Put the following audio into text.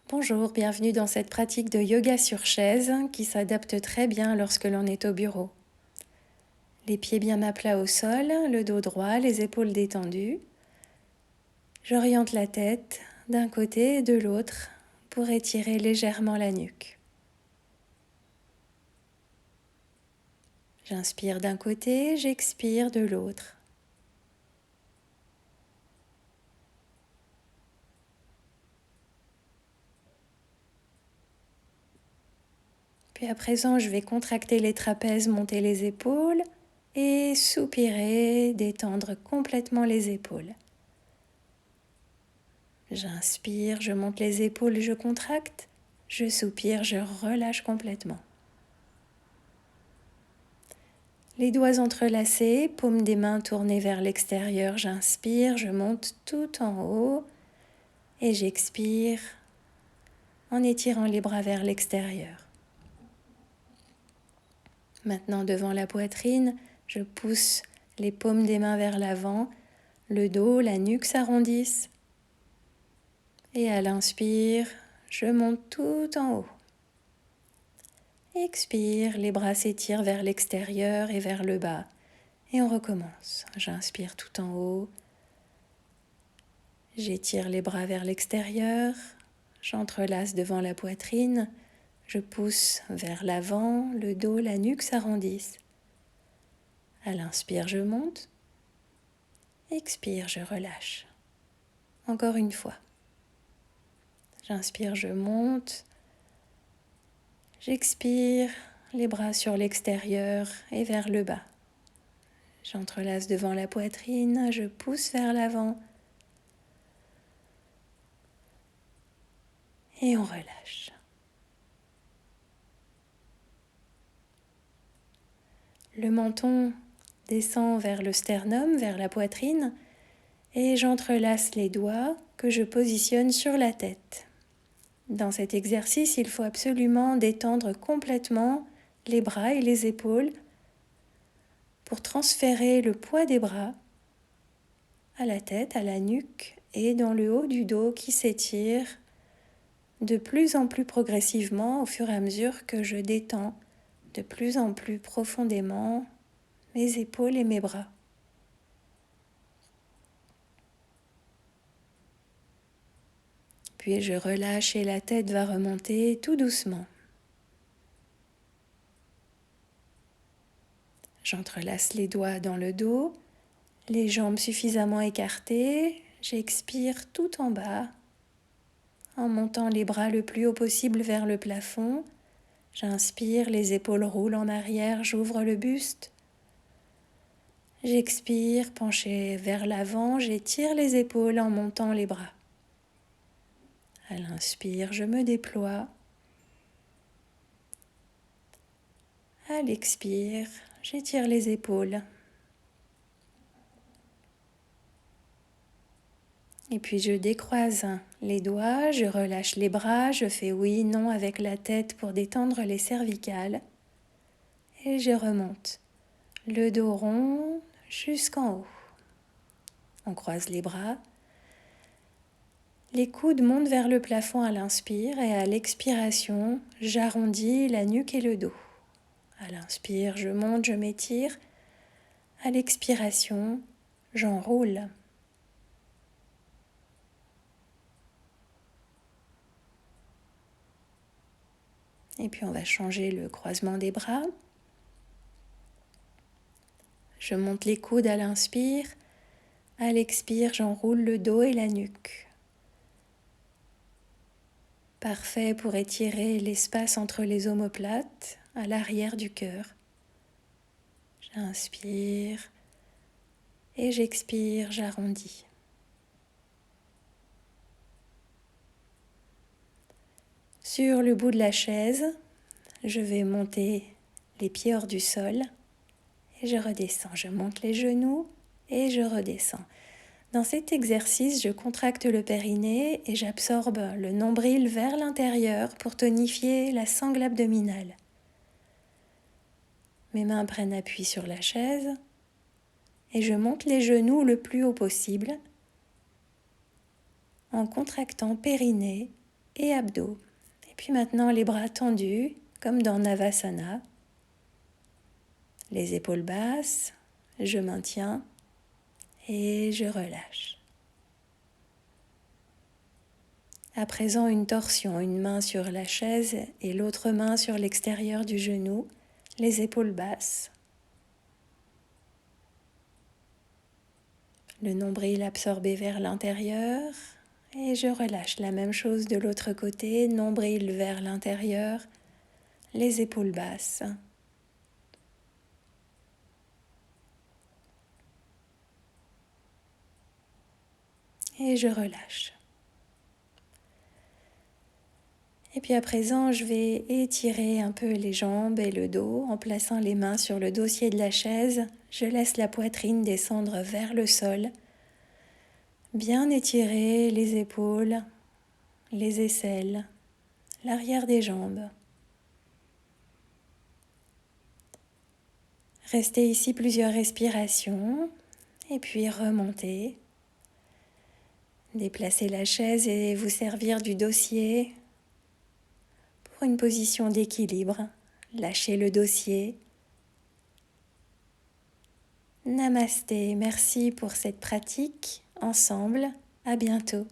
Bonjour, bienvenue dans cette pratique de yoga sur chaise qui s'adapte très bien lorsque l'on est au bureau. Les pieds bien à plat au sol, le dos droit, les épaules détendues. J'oriente la tête d'un côté et de l'autre pour étirer légèrement la nuque. J'inspire d'un côté, j'expire de l'autre. Puis à présent, je vais contracter les trapèzes, monter les épaules et soupirer, détendre complètement les épaules. J'inspire, je monte les épaules, je contracte. Je soupire, je relâche complètement. Les doigts entrelacés, paumes des mains tournées vers l'extérieur. J'inspire, je monte tout en haut et j'expire en étirant les bras vers l'extérieur. Maintenant, devant la poitrine, je pousse les paumes des mains vers l'avant. Le dos, la nuque s'arrondissent. Et à l'inspire, je monte tout en haut. Expire, les bras s'étirent vers l'extérieur et vers le bas. Et on recommence. J'inspire tout en haut. J'étire les bras vers l'extérieur. J'entrelace devant la poitrine. Je pousse vers l'avant, le dos, la nuque s'arrondissent. À l'inspire, je monte. Expire, je relâche. Encore une fois. J'inspire, je monte. J'expire, les bras sur l'extérieur et vers le bas. J'entrelace devant la poitrine, je pousse vers l'avant et on relâche. Le menton descend vers le sternum, vers la poitrine et j'entrelace les doigts que je positionne sur la tête. Dans cet exercice, il faut absolument détendre complètement les bras et les épaules pour transférer le poids des bras à la tête, à la nuque et dans le haut du dos qui s'étire de plus en plus progressivement au fur et à mesure que je détends de plus en plus profondément mes épaules et mes bras. Puis je relâche et la tête va remonter tout doucement. J'entrelace les doigts dans le dos, les jambes suffisamment écartées, j'expire tout en bas, en montant les bras le plus haut possible vers le plafond. J'inspire, les épaules roulent en arrière, j'ouvre le buste. J'expire, penché vers l'avant, j'étire les épaules en montant les bras. À l'inspire, je me déploie. À l'expire, j'étire les épaules. Et puis je décroise les doigts, je relâche les bras, je fais oui, non avec la tête pour détendre les cervicales. Et je remonte le dos rond jusqu'en haut. On croise les bras. Les coudes montent vers le plafond à l'inspire et à l'expiration, j'arrondis la nuque et le dos. À l'inspire, je monte, je m'étire. À l'expiration, j'enroule. Et puis on va changer le croisement des bras. Je monte les coudes à l'inspire. À l'expire, j'enroule le dos et la nuque. Parfait pour étirer l'espace entre les omoplates à l'arrière du cœur. J'inspire et j'expire, j'arrondis. Sur le bout de la chaise, je vais monter les pieds hors du sol et je redescends. Je monte les genoux et je redescends. Dans cet exercice, je contracte le périnée et j'absorbe le nombril vers l'intérieur pour tonifier la sangle abdominale. Mes mains prennent appui sur la chaise et je monte les genoux le plus haut possible en contractant périnée et abdos. Et puis maintenant les bras tendus comme dans Navasana. Les épaules basses, je maintiens et je relâche. À présent, une torsion, une main sur la chaise et l'autre main sur l'extérieur du genou, les épaules basses. Le nombril absorbé vers l'intérieur et je relâche. La même chose de l'autre côté, nombril vers l'intérieur, les épaules basses. Et je relâche. Et puis à présent, je vais étirer un peu les jambes et le dos en plaçant les mains sur le dossier de la chaise. Je laisse la poitrine descendre vers le sol. Bien étirer les épaules, les aisselles, l'arrière des jambes. Restez ici plusieurs respirations et puis remontez. Déplacez la chaise et vous servir du dossier pour une position d'équilibre. Lâchez le dossier. Namasté, merci pour cette pratique. Ensemble, à bientôt.